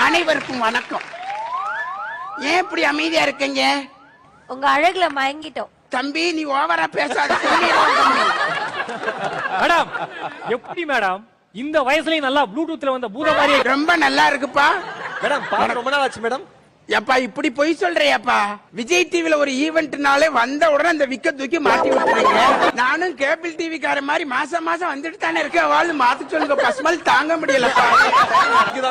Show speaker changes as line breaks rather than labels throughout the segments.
அனைவருக்கும் வணக்கம். ஏன் இப்படி அமைதியா இருக்கீங்க?
உங்க அழகுல மயங்கிட்டோம்.
தம்பி நீ ஓவரா பேசாத.
மேடம் எப்படி மேடம் இந்த வயசுலயும் நல்லா ப்ளூடூத்ல வந்த பூத மாதிரி
ரொம்ப நல்லா இருக்குப்பா.
மேடம் ரொம்ப நாள் ஆச்சு மேடம்.
எப்பா இப்படி பொய் சொல்றியாப்பா? விஜய் டிவில ஒரு ஈவென்ட்னாலே வந்த உடனே அந்த விக்க தூக்கி மாட்டி விட்டுறீங்க. நானும் கேபிள் டிவி கார மாதிரி மாசம் மாசம் வந்துட்டு தானே இருக்கேன். வாழ் மாத்த சொல்லுங்க. பஸ்மல் தாங்க முடியலப்பா.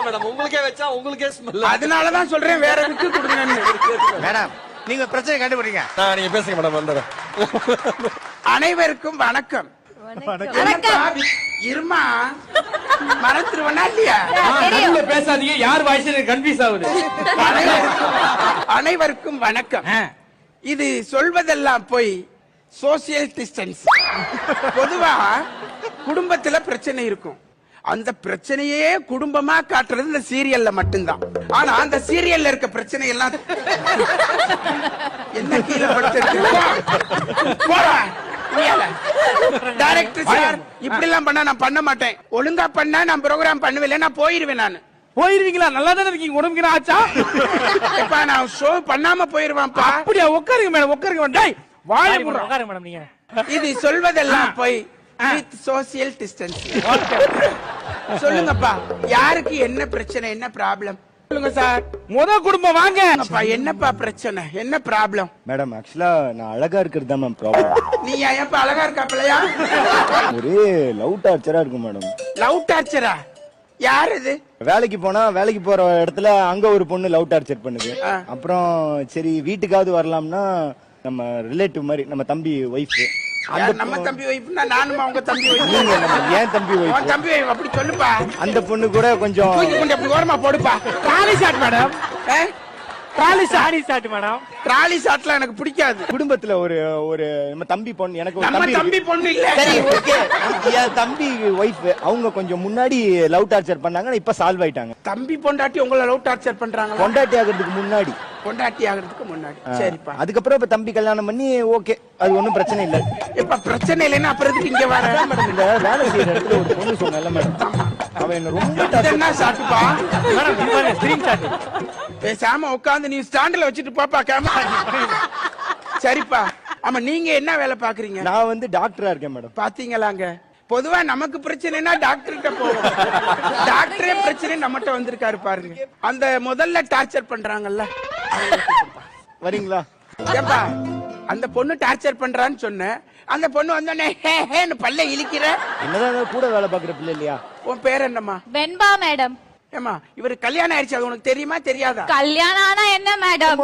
மேடம் உங்களுக்கே வச்சா உங்களுக்கே ஸ்மெல்.
அதனாலதான் சொல்றேன் வேற விக்கு கொடுங்கன்னு.
மேடம் நீங்க பிரச்சனை கண்டுபிடிங்க.
நீங்க பேசுங்க மேடம். வந்துடுறேன்.
அனைவருக்கும் வணக்கம். இருமா மறந்துருவனா இல்லையா?
பேசாதீங்க. யார் வாய்ஸ் கன்ஃபியூஸ் ஆகுது.
அனைவருக்கும் வணக்கம். இது சொல்வதெல்லாம் போய் சோசியல் டிஸ்டன்ஸ். பொதுவா குடும்பத்துல பிரச்சனை இருக்கும். அந்த பிரச்சனையே குடும்பமா காட்டுறது இந்த சீரியல்ல மட்டும்தான். ஆனா அந்த சீரியல்ல இருக்க பிரச்சனை எல்லாம் என்ன கீழே படுத்து டைரக்டர் சார் இப்படி எல்லாம் பண்ணா நான் பண்ண மாட்டேன். ஒழுங்கா பண்ணா நான் ப்ரோகிராம் பண்ணுவேன். நான் போயிருவேன். நான்
போயிருவீங்களா? நல்லா தானே இருக்கீங்க. உடம்புக்கு ஆச்சா?
எப்பா நான் ஷோ பண்ணாம போயிருவான்ப்பா.
அப்படியா? உட்காருங்க மேடம். உட்காருங்க மேடம். வாயை மூடுங்க. உட்காருங்க மேடம். நீங்க
இது சொல்வதெல்லாம் போய் வித் சோசியல் டிஸ்டன்ஸ். சொல்லுங்கப்பா யாருக்கு என்ன பிரச்சனை, என்ன ப்ராப்ளம் சொல்லுங்க சார்.
முத குடும்பம் வாங்க.
என்னப்பா பிரச்சனை, என்ன ப்ராப்ளம்?
மேடம் ஆக்சுவலா நான் அழகா இருக்கிறது தான் மேம் ப்ராப்ளம்.
நீ ஏன்ப்பா அழகா இருக்காப்லையா?
ஒரே லவ் டார்ச்சரா இருக்கும் மேடம்.
லவ் டார்ச்சரா? யார் இது?
வேலைக்கு போனா வேலைக்கு போற இடத்துல அங்க ஒரு பொண்ணு லவ் டார்ச்சர் பண்ணுது. அப்புறம் சரி வீட்டுக்காவது வரலாம்னா நம்ம ரிலேட்டிவ் மாதிரி நம்ம தம்பி ஒய்ஃப்.
நம்ம தம்பி வைஃப்னா நானும் அவங்க தம்பி வைஃப்.
ஏன் தம்பி வைஃப்?
தம்பி வைஃப் அப்படி சொல்லுப்பா.
அந்த பொண்ணு கூட கொஞ்சம்
அப்படி ஓரமா போடுப்பா.
Trolley shot madam. Trolley shot madam.
Trolley ஷாட்லாம் எனக்கு பிடிக்காது.
குடும்பத்துல ஒரு ஒரு நம்ம தம்பி பொண்ணு, எனக்கு ஒரு
நம்ம தம்பி பொண்ணு இல்ல.
சரி ஓகே. என் தம்பி ஒய்ஃப் அவங்க கொஞ்சம் முன்னாடி லவ் டார்ச்சர் பண்ணாங்க. இப்ப சால்வ் ஆயிட்டாங்க.
தம்பி பொண்டாட்டி உங்களை லவ் டார்ச்சர் பண்றாங்க?
பொண்டாட்டி ஆகிறதுக்கு முன்னாடி.
பொண்டாட்டி ஆகிறதுக்கு முன்னாடி. சரிப்பா.
அதுக்கப்புறம் இப்ப தம்பி கல்யாணம் பண்ணி ஓகே, அது ஒண்ணும் பிரச்சனை இல்ல.
இப்ப பிரச்சனை இல்லைன்னா அப்புறம் எதுக்கு இங்க வர?
மேடம் இல்ல வேலை செய்யற இடத்துல ஒரு பொண்ணு சொன்னல மேடம், அவ என்ன ரொம்ப
என்ன சாட்டுப்பா
மேடம். இது ஸ்கிரீன் ஷாட்.
பேசாம உட்கார்ந்து நீ ஸ்டாண்ட்ல வச்சிட்டு போப்பா கேமரா. சரிப்பா. ஆமா நீங்க என்ன வேலை பாக்குறீங்க?
நான் வந்து டாக்டரா இருக்கேன் மேடம்.
பாத்தீங்களாங்க, பொதுவா நமக்கு பிரச்சனைனா டாக்டர்கிட்ட போவோம். டாக்டரே பிரச்சனை நம்மகிட்ட வந்திருக்காரு பாருங்க. அந்த முதல்ல டார்ச்சர் பண்றாங்கல்ல
வரீங்களா?
ஏப்பா அந்த பொண்ணு டார்ச்சர் பண்றான்னு சொன்ன, அந்த பொண்ணு வந்தோடனே ஹேன்னு பல்ல இழிக்கிற.
என்னதான் கூட வேலை பாக்குற பிள்ளை இல்லையா?
உன் பேர் என்னம்மா?
வெண்பா மேடம்.
ஏமா இவரு கல்யாணம் ஆயிடுச்சு, அது உனக்கு தெரியுமா தெரியாதா?
கல்யாணம் ஆனா என்ன மேடம்?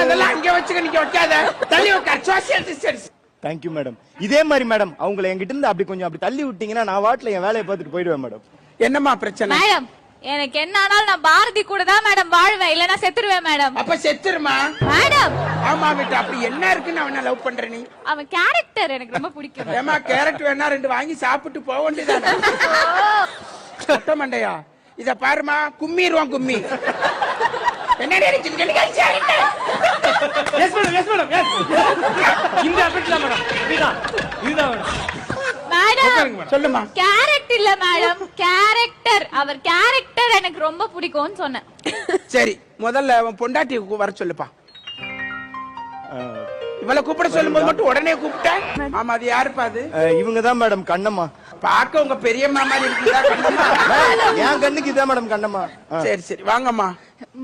அதெல்லாம் அங்க வச்சுக்க, நீங்க வைக்காத. தள்ளி உட்கார். Social distance.
Thank you madam. இதே மாதிரி மேடம் அவங்களை என்கிட்ட இருந்து அப்படி கொஞ்சம் அப்படி தள்ளி விட்டீங்கன்னா நான் வாட்ல என் வேலையை பார்த்துட்டு போயிடுவேன் மேடம்.
என்னம்மா பிரச்சனை?
மேடம் எனக்கு என்ன ஆனாலும் நான் பாரதி கூட தான் மேடம் வாழ்வேன், இல்லனா செத்துருவேன் மேடம்.
அப்ப செத்துருமா மேடம்? ஆமா விட்டு. அப்படி என்ன இருக்குன்னு அவனை லவ் பண்ற நீ?
அவன் கேரக்டர் எனக்கு ரொம்ப பிடிக்கும்.
ஏமா கேரட் வேணா 2 வாங்கி சாப்பிட்டு போக வேண்டியதானே? சொட்ட மண்டையா இத பாருமா, கும்மிடுவான் கும்மி. என்ன நினைச்சிட்டு
yes madam. Yes madam. Yes இந்த அபெட்ல மேடம். இதுதான்
மேடம்.
சொல்லுமா.
கேரக்டர் இல்ல மேடம், கேரக்டர். அவர் கேரக்டர் எனக்கு ரொம்ப பிடிக்கும்னு சொன்னேன்.
சரி முதல்ல அவன் பொண்டாட்டி வர சொல்லுப்பா. இவளை கூப்பிட சொல்லும்போது மட்டும் உடனே கூப்பிட்டேன். ஆமா அது யாருப்பா? அது
இவங்கதான் மேடம் கண்ணம்மா.
பாக்க உங்க பெரியம்மா மாதிரி இருக்குதா கண்ணம்மா?
என் கண்ணுக்கு இதான் மேடம் கண்ணம்மா.
சரி சரி வாங்கம்மா.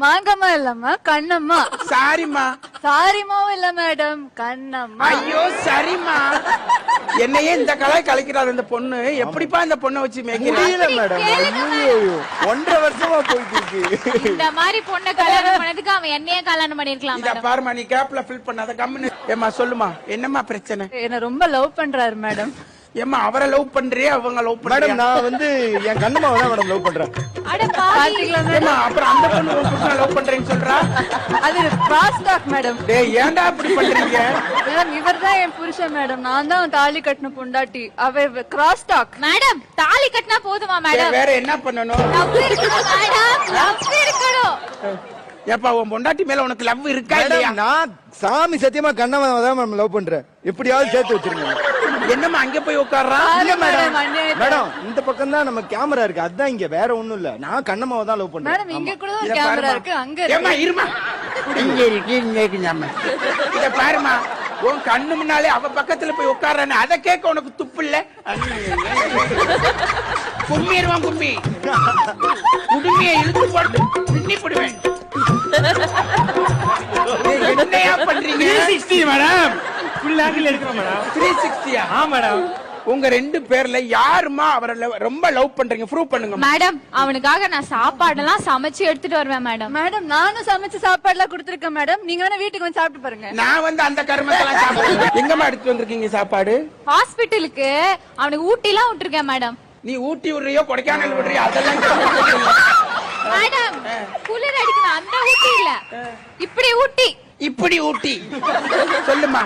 வாங்கம்மா இல்லம்மா கண்ணம்மா.
சாரிம்மா.
சாரிமாவும் இல்ல மேடம், கண்ணம்மா.
ஐயோ சரிம்மா. என்னையே இந்த கலாய் கலைக்கிறாரு இந்த பொண்ணு. எப்படிப்பா இந்த பொண்ணை வச்சு
முடியல மேடம். 1.5 வருஷமா போயிட்டு இருக்கு.
இந்த மாதிரி பொண்ணை கல்யாணம் பண்ணதுக்கு அவன் என்னையே கல்யாணம் பண்ணிருக்கலாம்.
இத பாருமா, நீ கேப்ல ஃபில் பண்ணாத கம்முன்னு. ஏமா சொல்லுமா என்னம்மா பிரச்சனை?
என்ன ரொம்ப லவ் பண்றாரு மேடம்.
ஏமா அவரை லவ் பண்றியே அவங்க லவ் பண்றாங்க?
மேடம் நான் வந்து என் கண்ணம்மாவை தான் மேடம் லவ் பண்றேன்.
அட பாத்தீங்களா மேடம்?
அப்புறம் அந்த பொண்ணு உன் புருஷனை லவ் பண்றேன்னு சொல்றா?
அது கிராஸ் டாக் மேடம்.
டேய் ஏன்டா இப்படி பண்றீங்க?
மேடம் இவர்தான் என் புருஷன் மேடம், நான் தான் தாலி கட்டின பொண்டாட்டி. அவ கிராஸ் டாக் மேடம். தாலி கட்டினா போதுமா மேடம்?
வேற என்ன பண்ணணும்?
லவ் இருக்கணும் மேடம், லவ் இருக்கணும்.
ஏப்பா உன் பொண்டாட்டி மேல உனக்கு லவ் இருக்கா இல்லையா?
நான் சாமி சத்தியமா கண்ணம்மாவை தான் மேடம் லவ் பண்றேன். எப்படியாவது சேர்த்து வச்சிருங்க.
என்னம்மா அங்க போய் உட்கார்றான்
இல்ல மேடம்
மேடம், அநியாயத்தை.
மேடம் இந்த பக்கம் தான் நம்ம கேமரா இருக்கு அதுதான் இங்க வேற ஒண்ணும் இல்ல நான் கண்ணம்மாவை தான் லவ்
மேடம்
பண்றேன்
இங்க கூட
இத
ஒரு கேமரா
பாரும்மா.
இருக்கு அங்க
ஏம்மா
இருக்கு
இருமா இங்க இருக்கு இங்க இருக்கு ஞாபகம். இத பாருமா உன் கண்ணு முன்னாலே அவ பக்கத்துல போய் உட்கார்றானே அத கேட்க உனக்கு துப்பு இல்ல கும்பிடுவான் கும்பி குடுமையை இழுத்து போட்டு பின்னி போடுவேன் என்னையா பண்றீங்க
360 மேடம் ஃபுல் ஆங்கிள் எடுக்கிறோம் மேடம்
360
ஆ மேடம்
உங்க ரெண்டு பேர்ல யாருமா அவரை ரொம்ப லவ் பண்றீங்க ப்ரூவ் பண்ணுங்க
மேடம் அவனுக்காக நான் சாப்பாடெல்லாம் சமைச்சு எடுத்துட்டு வருவேன் மேடம் மேடம் நானும் சமைச்சு சாப்பாடுலாம் கொடுத்துருக்கேன் மேடம் நீங்க வேணா வீட்டுக்கு வந்து சாப்பிட்டு பாருங்க
நான் வந்து அந்த கர்மத்தெல்லாம் சாப்பிடுறேன் எங்கம்மா எடுத்து வந்திருக்கீங்க சாப்பாடு
ஹாஸ்பிட்டலுக்கு அவனுக்கு ஊட்டிலாம் விட்டுருக்கேன் மேடம்
நீ ஊட்டி விடுறியோ கொடைக்கானல் விடுறியோ அதெல்லாம் கேட்கறது இல்ல.
மேடம் குளிர் அடிக்கணும் அந்த ஊட்டி இல்ல இப்படி ஊட்டி
இப்படி ஊட்டி சொல்லுமா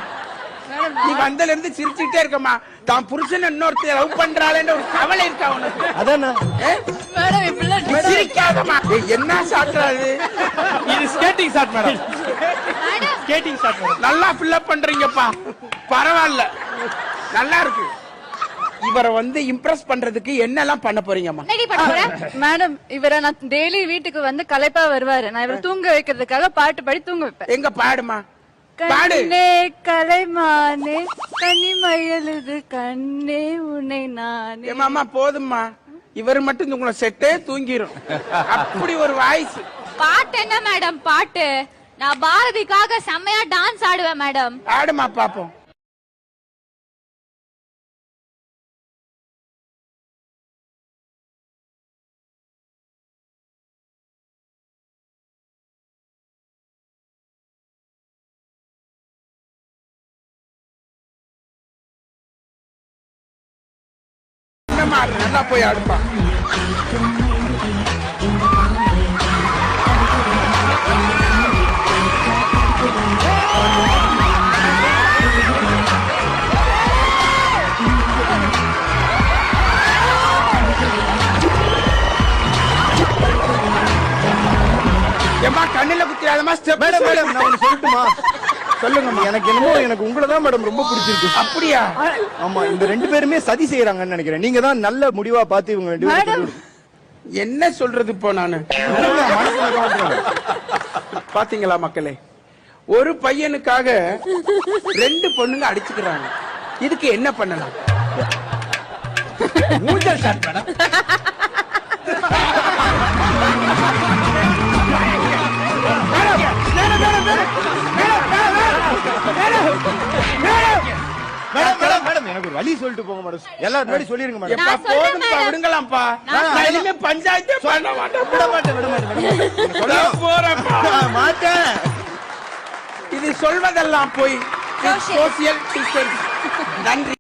நீ வந்தல இருந்து சிரிச்சுட்டே இருக்கமா தான் புருஷன் இன்னொருத்தர் லவ் பண்றாளேன்னு ஒரு கவலை இருக்கா உனக்கு
அதானே
ஏ?
மேடம் இப்படிலாம்
நீ சிரிக்காதமா ஏய், என்ன சாப்பிடாது
இது skating shot madam
madam
skating shot madam
நல்லா ஃபில்லப் பண்றீங்கப்பா பரவாயில்ல நல்லா இருக்கு இவரை வந்து இம்ப்ரெஸ் பண்றதுக்கு என்னெல்லாம் பண்ண போறீங்கம்மா
என்னடி பண்ண போற மேடம் இவரை நான் டெய்லி வீட்டுக்கு வந்து களைப்பா வருவாரு நான் இவரை தூங்க வைக்கிறதுக்காக பாட்டு பாடி தூங்க வைப்பேன்
எங்க பாடுமா பாடு
கண்ணே கலைமானே கனிமயலுது கண்ணே உன்னை நானே
ஏமாமா போதும்மா இவர் மட்டும் உங்களை செட்டே தூங்கிரும் அப்படி ஒரு வாய்ஸ்
பாட்டு என்ன மேடம் பாட்டு நான் பாரதிக்காக செம்மையா டான்ஸ் ஆடுவேன் மேடம்
ஆடுமா பாப்போம் என்னம்மா ஆடு? நல்லா போய் ஆடுப்பா ஏம்மா கண்ணுல குத்திராதமா ஸ்டெப்
மேடம் மேடம் நான் ஒண்ணு சொல்லட்டுமா சொல்லுங்கம்மா எனக்கு என்னமோ எனக்கு உங்களை தான் மேடம் ரொம்ப பிடிச்சிருக்கு
அப்படியா
ஆமா இந்த ரெண்டு பேருமே சதி செய்யறாங்கன்னு நினைக்கிறேன் நீங்க தான் நல்ல முடிவா பார்த்து இவங்க ரெண்டு பேரும்
மேடம்.
சொல்லி
என்ன சொல்றது இப்போ நானு
விடுங்க. மனசுல கவனிச்சுக்கோங்க.
பாத்தீங்களா மக்களே ஒரு பையனுக்காக ரெண்டு பொண்ணுங்க அடிச்சுக்கிறாங்க இதுக்கு என்ன பண்ணலாம்
ஊஞ்சல் shot madam
madam madam madam எனக்கு ஒரு வழி சொல்லிட்டு போங்க மேடம் எல்லாரும் முன்னாடி சொல்லிருங்க மேடம்
எப்பா
நான் சொல்றேன்
போதும்பா
மேடம்.
விடுங்களாம்ப்பா நான் இனிமே பஞ்சாயத்தே பண்ண மாட்டேன்
விட மாட்டேன் விட மாட்டேன்
நான் போறேன்ப்பா.
மாட்டேன்
இது சொல்வதெல்லாம் போய் சோசியல் டிஸ்டன்ஸ் நன்றி